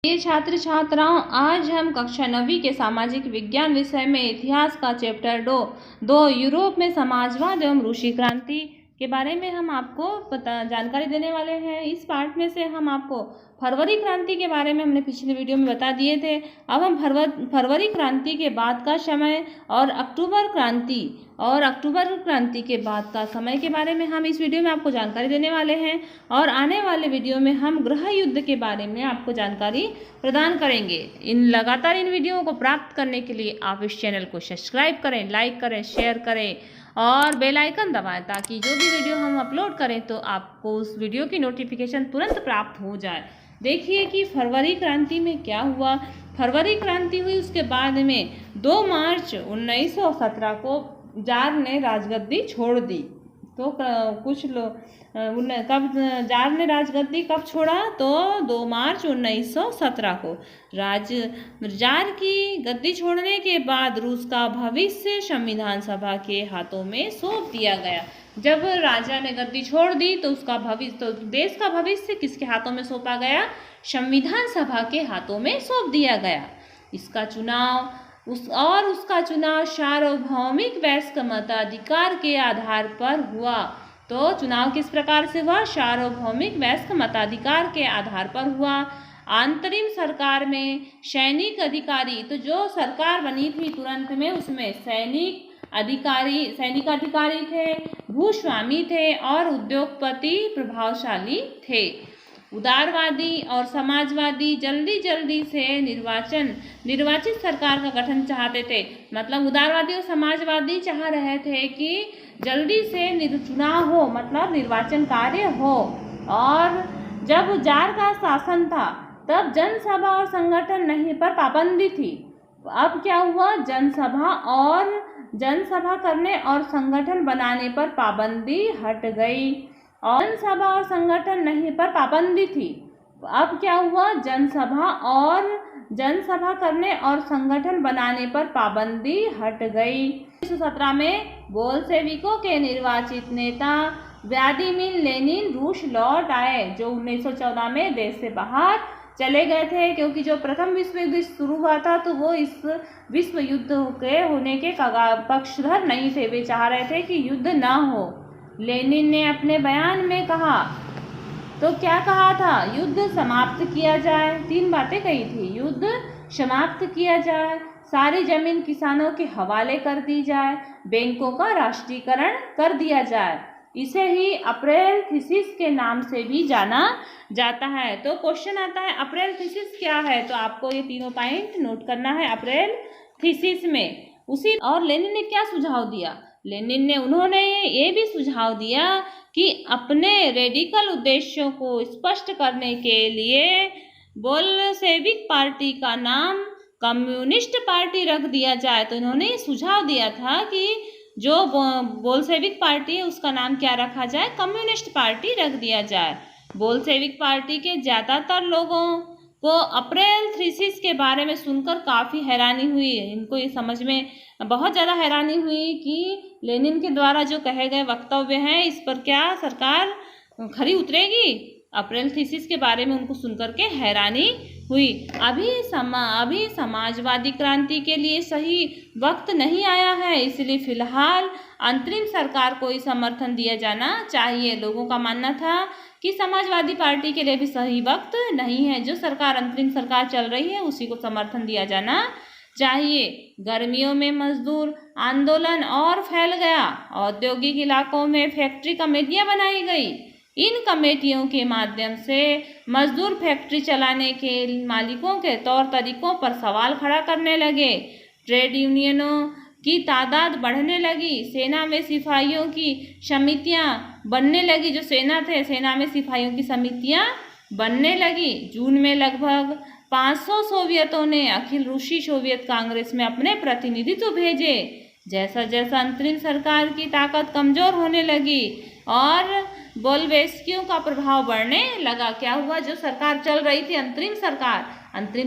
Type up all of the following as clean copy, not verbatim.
ये छात्र छात्राओं, आज हम कक्षा 9वीं के सामाजिक विज्ञान विषय में इतिहास का चैप्टर 2 यूरोप में समाजवाद एवं रूसी क्रांति के बारे में हम आपको जानकारी देने वाले हैं। इस पार्ट में से हम आपको फरवरी क्रांति के बारे में हमने पिछले वीडियो में बता दिए थे। अब हम फरवरी क्रांति के बाद का समय और अक्टूबर क्रांति के बाद का समय के बारे में हम इस वीडियो में आपको जानकारी देने वाले हैं। और आने वाले वीडियो में हम गृह युद्ध के बारे में आपको जानकारी प्रदान करेंगे। लगातार इन वीडियो को प्राप्त करने के लिए आप इस चैनल को सब्सक्राइब करें, लाइक करें, शेयर करें और बेल आइकन दबाएं ताकि जो भी वीडियो हम अपलोड करें तो आपको उस वीडियो की नोटिफिकेशन तुरंत प्राप्त हो जाए। देखिए कि फरवरी क्रांति में क्या हुआ। फरवरी क्रांति हुई, उसके बाद में 2 मार्च 1917 को जार ने राजगद्दी छोड़ दी। तो कुछ लोग कब जार ने राजगद्दी कब छोड़ा, तो 2 मार्च 1917 को जार की गद्दी छोड़ने के बाद रूस का भविष्य संविधान सभा के हाथों में सौंप दिया गया। जब राजा ने गद्दी छोड़ दी तो उसका भविष्य, तो देश का भविष्य किसके हाथों में सौंपा गया? संविधान सभा के हाथों में सौंप दिया गया। उसका चुनाव सार्वभौमिक वयस्क मताधिकार के आधार पर हुआ। तो चुनाव किस प्रकार से हुआ? सार्वभौमिक वयस्क मताधिकार के आधार पर हुआ। अंतरिम सरकार में सैनिक अधिकारी, तो जो सरकार बनी थी तुरंत में उसमें सैनिक अधिकारी थे, भूस्वामी थे और उद्योगपति प्रभावशाली थे। उदारवादी और समाजवादी जल्दी से निर्वाचित सरकार का गठन चाहते थे। मतलब उदारवादी और समाजवादी चाह रहे थे कि जल्दी से चुनाव हो, मतलब निर्वाचन कार्य हो। और जब जार का शासन था तब जनसभा और संगठन नहीं पर पाबंदी थी। अब क्या हुआ? जनसभा करने और संगठन बनाने पर पाबंदी हट गई। और जनसभा और संगठन नहीं पर पाबंदी थी। अब क्या हुआ? जनसभा करने और संगठन बनाने पर पाबंदी हट गई। 1917 में बोल्शेविकों के निर्वाचित नेता व्लादिमीर लेनिन रूस लौट आए, जो 1914 में देश से बाहर चले गए थे, क्योंकि जो प्रथम विश्व युद्ध शुरू हुआ था तो वो इस विश्व युद्ध के होने के पक्षधर नहीं थे। वे चाह रहे थे कि युद्ध ना हो। लेनिन ने अपने बयान में कहा, तो क्या कहा था? युद्ध समाप्त किया जाए। 3 बातें कही थी। युद्ध समाप्त किया जाए, सारी जमीन किसानों के हवाले कर दी जाए, बैंकों का राष्ट्रीयकरण कर दिया जाए। इसे ही अप्रैल थीसिस के नाम से भी जाना जाता है। तो क्वेश्चन आता है अप्रैल थीसिस क्या है? तो आपको ये तीनों पॉइंट नोट करना है अप्रैल थीसिस में। और लेनिन ने क्या सुझाव दिया? उन्होंने ये भी सुझाव दिया कि अपने रेडिकल उद्देश्यों को स्पष्ट करने के लिए बोल्शेविक पार्टी का नाम कम्युनिस्ट पार्टी रख दिया जाए। तो इन्होंने सुझाव दिया था कि जो बोल्शेविक पार्टी है उसका नाम क्या रखा जाए? कम्युनिस्ट पार्टी रख दिया जाए। बोल्शेविक पार्टी के ज़्यादातर लोगों को अप्रैल थीसिस के बारे में सुनकर काफ़ी हैरानी हुई। इनको ये समझ में बहुत ज़्यादा हैरानी हुई कि लेनिन के द्वारा जो कहे गए वक्तव्य हैं इस पर क्या सरकार खरी उतरेगी? अप्रैल थीसिस के बारे में उनको सुनकर के हैरानी हुई। अभी समाजवादी क्रांति के लिए सही वक्त नहीं आया है, इसलिए फिलहाल अंतरिम सरकार को ही समर्थन दिया जाना चाहिए। लोगों का मानना था कि समाजवादी पार्टी के लिए भी सही वक्त नहीं है। जो सरकार अंतरिम सरकार चल रही है उसी को समर्थन दिया जाना चाहिए। गर्मियों में मजदूर आंदोलन और फैल गया। औद्योगिक इलाकों में फैक्ट्री कमेटियां बनाई गई। इन कमेटियों के माध्यम से मजदूर फैक्ट्री चलाने के मालिकों के तौर तरीकों पर सवाल खड़ा करने लगे। ट्रेड यूनियनों की तादाद बढ़ने लगी। सेना में सिपाहियों की समितियां बनने लगी। जो सेना में सिपाहियों की समितियां बनने लगी। जून में लगभग 500 सोवियतों ने अखिल रूसी सोवियत कांग्रेस में अपने प्रतिनिधित्व भेजे। जैसा जैसा अंतरिम सरकार की ताकत कमजोर होने लगी और बोल्शेविकों का प्रभाव बढ़ने लगा, क्या हुआ? जो सरकार चल रही थी अंतरिम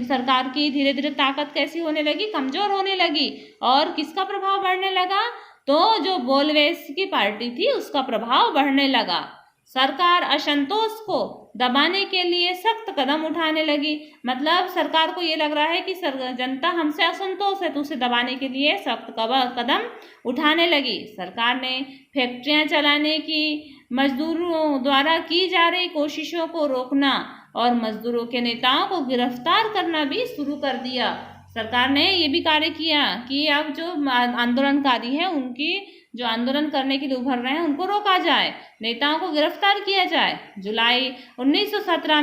सरकार की धीरे धीरे ताकत कैसी होने लगी? कमजोर होने लगी। और किसका प्रभाव बढ़ने लगा? तो जो बोल्शेविक पार्टी थी उसका प्रभाव बढ़ने लगा। सरकार असंतोष को दबाने के लिए सख्त कदम उठाने लगी। मतलब सरकार को ये लग रहा है कि जनता हमसे असंतोष है, तो उसे दबाने के लिए सख्त कदम उठाने लगी। सरकार ने फैक्ट्रियां चलाने की, मजदूरों द्वारा की जा रही कोशिशों को रोकना और मजदूरों के नेताओं को गिरफ्तार करना भी शुरू कर दिया। सरकार ने ये भी कार्य किया कि अब जो आंदोलनकारी हैं, उनकी जो आंदोलन करने के लिए उभर रहे हैं, उनको रोका जाए, नेताओं को गिरफ्तार किया जाए। जुलाई 1917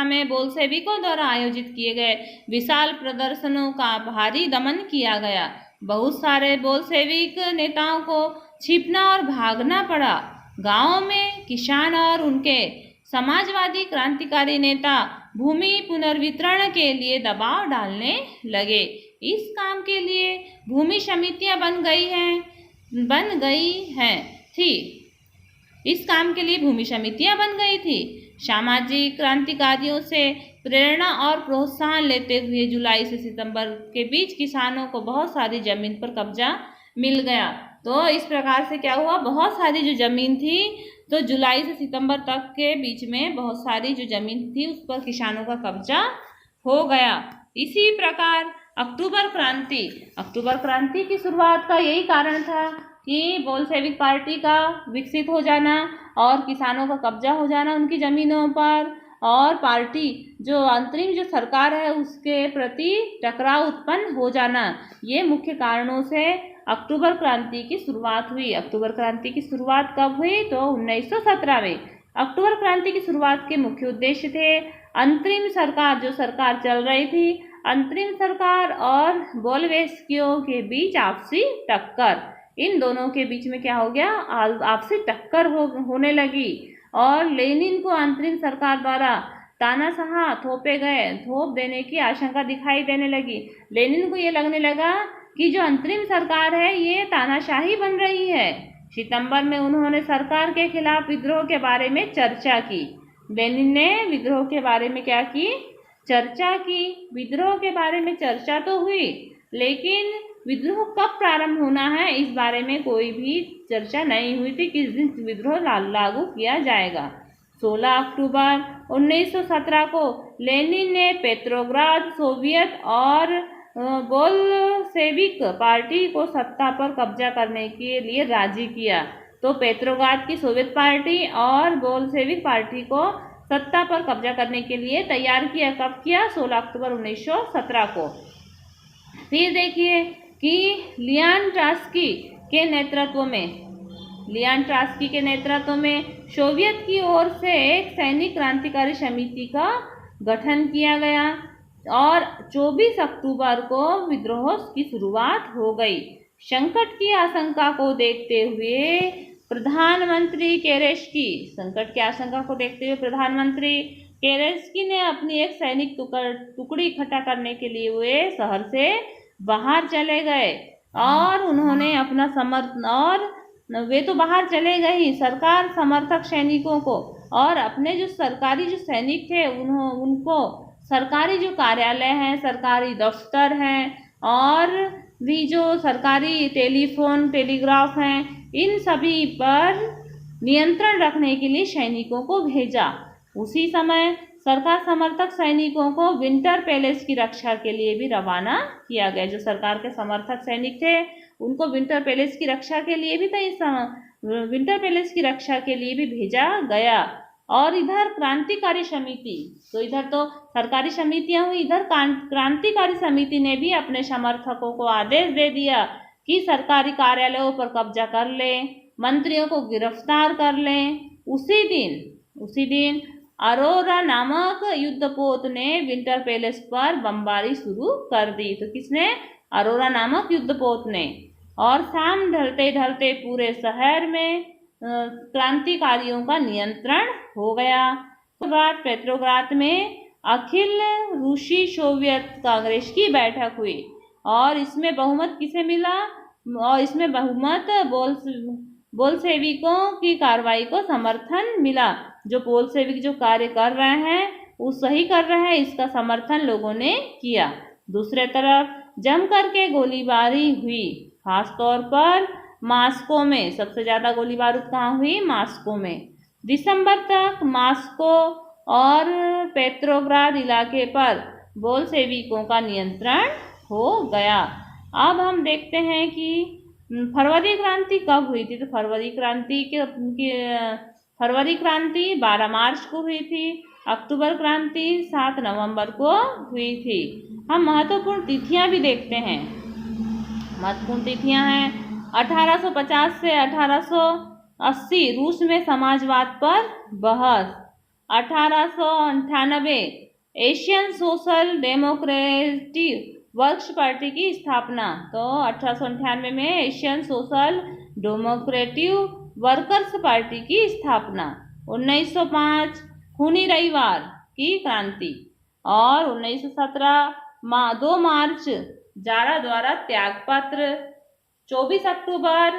में बोल्शेविकों द्वारा आयोजित किए गए विशाल प्रदर्शनों का भारी दमन किया गया। बहुत सारे बोल्शेविक नेताओं को छिपना और भागना पड़ा। गांवों में किसान और उनके समाजवादी क्रांतिकारी नेता भूमि पुनर्वितरण के लिए दबाव डालने लगे। इस काम के लिए भूमि समितियां बन गई थी। सामाजिक क्रांतिकारियों से प्रेरणा और प्रोत्साहन लेते हुए जुलाई से सितंबर के बीच किसानों को बहुत सारी जमीन पर कब्जा मिल गया। तो इस प्रकार से क्या हुआ, बहुत सारी जो जमीन थी, तो जुलाई से सितंबर तक के बीच में बहुत सारी जो जमीन थी उस पर किसानों का कब्जा हो गया। इसी प्रकार अक्टूबर क्रांति की शुरुआत का यही कारण था कि बोल्शेविक पार्टी का विकसित हो जाना और किसानों का कब्जा हो जाना उनकी ज़मीनों पर, और पार्टी जो अंतरिम जो सरकार है उसके प्रति टकराव उत्पन्न हो जाना, ये मुख्य कारणों से अक्टूबर क्रांति की शुरुआत हुई। अक्टूबर क्रांति की शुरुआत कब हुई, तो 1917 में। अक्टूबर क्रांति की शुरुआत के मुख्य उद्देश्य थे अंतरिम सरकार, जो सरकार चल रही थी, अंतरिम सरकार और बोल्शेविकों के बीच आपसी टक्कर। इन दोनों के बीच में क्या हो गया, आपसी टक्कर होने लगी और लेनिन को अंतरिम सरकार द्वारा तानाशाह थोप देने की आशंका दिखाई देने लगी। लेनिन को ये लगने लगा कि जो अंतरिम सरकार है ये तानाशाही बन रही है। सितंबर में उन्होंने सरकार के खिलाफ विद्रोह के बारे में चर्चा की। लेनिन ने विद्रोह के बारे में क्या की, चर्चा की। विद्रोह के बारे में चर्चा तो हुई, लेकिन विद्रोह कब प्रारंभ होना है इस बारे में कोई भी चर्चा नहीं हुई थी, किस दिन विद्रोह लागू किया जाएगा। 16 अक्टूबर 1917 को लेनिन ने पेट्रोग्राद सोवियत और बोल्शेविक पार्टी को सत्ता पर कब्जा करने के लिए राजी किया। तो पेट्रोग्राद की सोवियत पार्टी और बोल्शेविक पार्टी को सत्ता पर कब्जा करने के लिए तैयार किया। कब किया, 16 अक्टूबर 1917 को। फिर देखिए कि लियोन ट्रॉट्स्की के नेतृत्व में सोवियत की ओर से एक सैनिक क्रांतिकारी समिति का गठन किया गया और 24 अक्टूबर को विद्रोह की शुरुआत हो गई। संकट की आशंका को देखते हुए प्रधानमंत्री केरेस्की ने अपनी एक सैनिक टुकड़ी इकट्ठा करने के लिए वे शहर से बाहर चले गए और उन्होंने अपना वे तो बाहर चले गए ही, सरकार समर्थक सैनिकों को और अपने जो सरकारी जो सैनिक थे उनको सरकारी जो कार्यालय हैं, सरकारी दफ्तर हैं और भी जो सरकारी टेलीफोन टेलीग्राफ हैं, इन सभी पर नियंत्रण रखने के लिए सैनिकों को भेजा। उसी समय सरकार समर्थक सैनिकों को विंटर पैलेस की रक्षा के लिए भी रवाना किया गया। जो सरकार के समर्थक सैनिक थे उनको विंटर पैलेस की रक्षा के लिए भी भेजा गया। और इधर क्रांतिकारी समिति, तो इधर तो सरकारी समितियां हुई, इधर क्रांतिकारी समिति ने भी अपने समर्थकों को आदेश दे दिया कि सरकारी कार्यालयों पर कब्जा कर लें, मंत्रियों को गिरफ्तार कर लें। उसी दिन अरोरा नामक युद्धपोत ने विंटर पैलेस पर बमबारी शुरू कर दी। तो किसने, अरोरा नामक युद्धपोत ने। और शाम ढलते ढलते पूरे शहर में क्रांतिकारियों का नियंत्रण हो गया। पेट्रोग्राद में अखिल रूसी सोवियत कांग्रेस की बैठक हुई और इसमें बहुमत किसे मिला, और इसमें बहुमत बोल्शेविकों की कार्रवाई को समर्थन मिला। जो बोल्शेविक जो कार्य कर रहे हैं वो सही कर रहे हैं, इसका समर्थन लोगों ने किया। दूसरे तरफ जमकर के गोलीबारी हुई, खासतौर पर मास्को में सबसे ज़्यादा गोली बारूद कहाँ हुई? मास्को में। दिसंबर तक मास्को और पेट्रोग्राद इलाके पर बोल्शेविकों का नियंत्रण हो गया। अब हम देखते हैं कि फरवरी क्रांति कब हुई थी। तो फरवरी क्रांति 12 मार्च को हुई थी। अक्टूबर क्रांति 7 नवंबर को हुई थी। हम महत्वपूर्ण तिथियां भी देखते हैं। महत्वपूर्ण तिथियां हैं 1850 से 1880 रूस में समाजवाद पर बहस। 1898 Asian social democratic works party की स्थापना। तो 1898 में Asian social democratic workers party की स्थापना। 1905 खूनी रविवार की क्रांति और 1917 2 मार्च जारा द्वारा त्यागपत्र। 24 अक्टूबर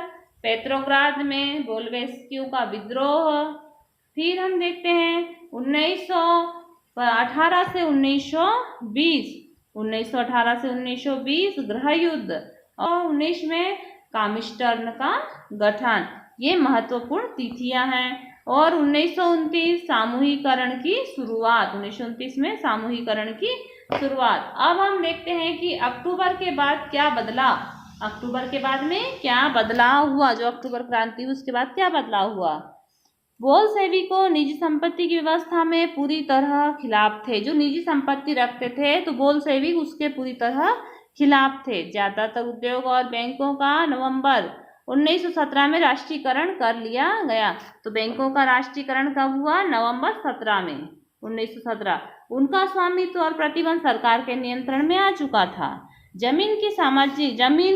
पेट्रोग्राद में बोल्शेविकों का विद्रोह। फिर हम देखते हैं 1918 से 1920 1918 से 1920 गृह युद्ध और 19 में कामिस्टर्न का गठन। ये महत्वपूर्ण तिथियां हैं। और 1929 सामूहिकरण की शुरुआत। 1929 में सामूहिकरण की शुरुआत। अब हम देखते हैं कि अक्टूबर के बाद क्या बदला। अक्टूबर के बाद में क्या बदलाव हुआ? जो अक्टूबर क्रांति हुई उसके बाद क्या बदलाव हुआ? बोल्शेविकों निजी संपत्ति की व्यवस्था में पूरी तरह खिलाफ थे। जो निजी संपत्ति रखते थे तो बोल्शेविक उसके पूरी तरह खिलाफ थे। ज्यादातर उद्योग और बैंकों का नवंबर 1917 में राष्ट्रीयकरण कर लिया गया। तो बैंकों का राष्ट्रीयकरण कब हुआ? नवंबर 17 में 1917। उनका स्वामित्व और प्रतिबंध सरकार के नियंत्रण में आ चुका था। जमीन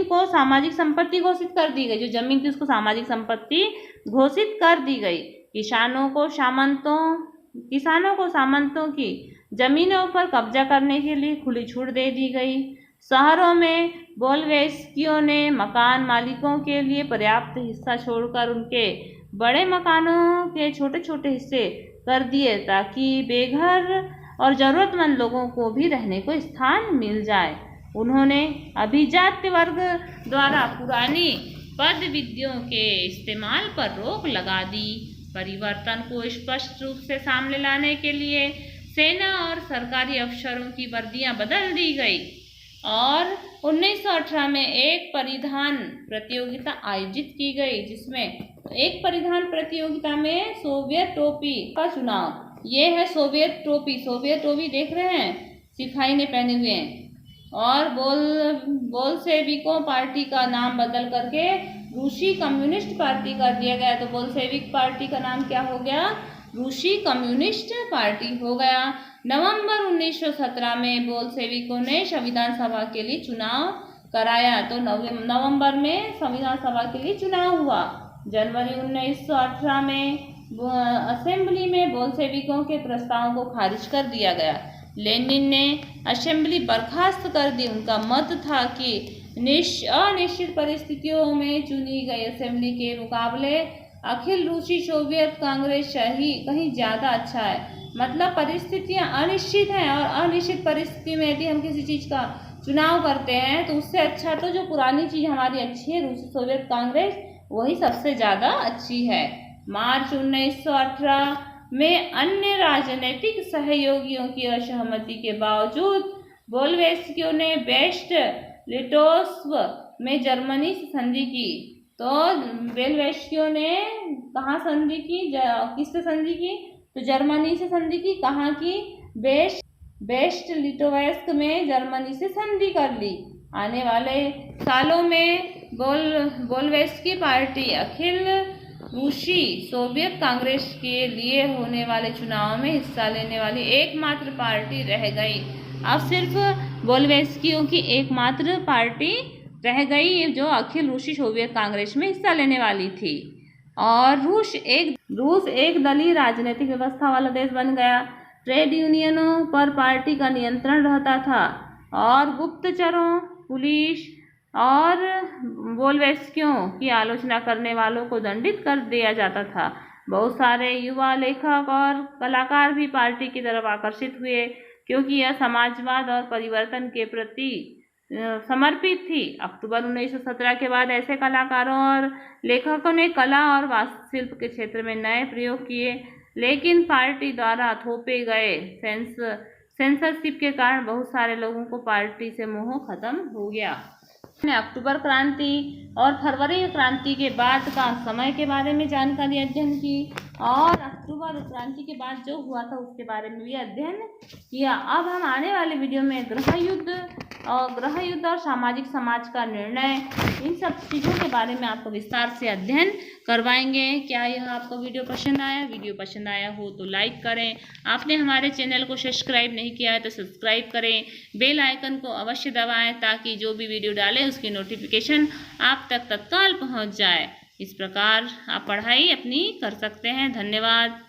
को सामाजिक संपत्ति घोषित कर दी गई। जो जमीन थी उसको सामाजिक संपत्ति घोषित कर दी गई। किसानों को सामंतों की जमीनों पर कब्जा करने के लिए खुली छूट दे दी गई। शहरों में बोल्शेविकों ने मकान मालिकों के लिए पर्याप्त हिस्सा छोड़कर उनके बड़े मकानों के छोटे छोटे हिस्से कर दिए ताकि बेघर और जरूरतमंद लोगों को भी रहने को स्थान मिल जाए। उन्होंने अभिजात वर्ग द्वारा पुरानी पदवियों के इस्तेमाल पर रोक लगा दी। परिवर्तन को स्पष्ट रूप से सामने लाने के लिए सेना और सरकारी अफसरों की वर्दियां बदल दी गई और 1918 में एक परिधान प्रतियोगिता आयोजित की गई, जिसमें एक परिधान प्रतियोगिता में सोवियत टोपी का चुनाव। ये है सोवियत टोपी देख रहे हैं, सिपाही ने पहने हुए हैं। और बोल्शेविकों पार्टी का नाम बदल करके रूसी कम्युनिस्ट पार्टी कर दिया गया। तो बोल्शेविक पार्टी का नाम क्या हो गया? रूसी कम्युनिस्ट पार्टी हो गया। नवंबर 1917 में बोल्शेविकों ने संविधान सभा के लिए चुनाव कराया। तो नवंबर में संविधान सभा के लिए चुनाव हुआ। जनवरी 1918 में असेंबली में बोल्शेविकों के प्रस्तावों को खारिज कर दिया गया। लेनिन ने असेंबली बर्खास्त कर दी। उनका मत था कि अनिश्चित परिस्थितियों में चुनी गई असेंबली के मुकाबले अखिल रूसी सोवियत कांग्रेस कहीं ज़्यादा अच्छा है। मतलब परिस्थितियां अनिश्चित हैं और अनिश्चित परिस्थिति में यदि हम किसी चीज़ का चुनाव करते हैं तो उससे अच्छा तो जो पुरानी चीज़ हमारी अच्छी है रूसी सोवियत कांग्रेस, वही सबसे ज़्यादा अच्छी है। मार्च 1918 में अन्य राजनीतिक सहयोगियों की असहमति के बावजूद बोल्शेविकों ने वेस्ट लिटोव्स्क में जर्मनी से संधि की। तो बोल्शेविकों ने कहाँ संधि की? किससे संधि की? तो जर्मनी से संधि की। कहाँ की? वेस्ट लिटोव्स्क में जर्मनी से संधि कर ली। आने वाले सालों में बोल्शेविक पार्टी अखिल रूसी सोवियत कांग्रेस के लिए होने वाले चुनाव में हिस्सा लेने वाली एकमात्र पार्टी रह गई। अब सिर्फ बोल्शेविकों की एकमात्र पार्टी रह गई जो अखिल रूसी सोवियत कांग्रेस में हिस्सा लेने वाली थी। और रूस एक दलीय राजनीतिक व्यवस्था वाला देश बन गया। ट्रेड यूनियनों पर पार्टी का नियंत्रण रहता था और गुप्तचरों, पुलिस और बोल्शेविकों की आलोचना करने वालों को दंडित कर दिया जाता था। बहुत सारे युवा लेखक और कलाकार भी पार्टी की तरफ आकर्षित हुए क्योंकि यह समाजवाद और परिवर्तन के प्रति समर्पित थी। अक्टूबर 1917 के बाद ऐसे कलाकारों और लेखकों ने कला और वास्तुशिल्प के क्षेत्र में नए प्रयोग किए, लेकिन पार्टी द्वारा थोपे गए सेंसरशिप के कारण बहुत सारे लोगों को पार्टी से मोह खत्म हो गया। ने अक्टूबर क्रांति और फरवरी क्रांति के बाद का समय के बारे में जानकारी अध्ययन की और अक्टूबर क्रांति के बाद जो हुआ था उसके बारे में भी अध्ययन किया। अब हम आने वाले वीडियो में गृह युद्ध और सामाजिक समाज का निर्णय, इन सब चीज़ों के बारे में आपको विस्तार से अध्ययन करवाएंगे। क्या यह आपको वीडियो पसंद आया? वीडियो पसंद आया हो तो लाइक करें। आपने हमारे चैनल को सब्सक्राइब नहीं किया है तो सब्सक्राइब करें। बेल आइकन को अवश्य दबाएं ताकि जो भी वीडियो डालें उसकी नोटिफिकेशन आप तक तत्काल पहुंच जाए। इस प्रकार आप पढ़ाई अपनी कर सकते हैं। धन्यवाद।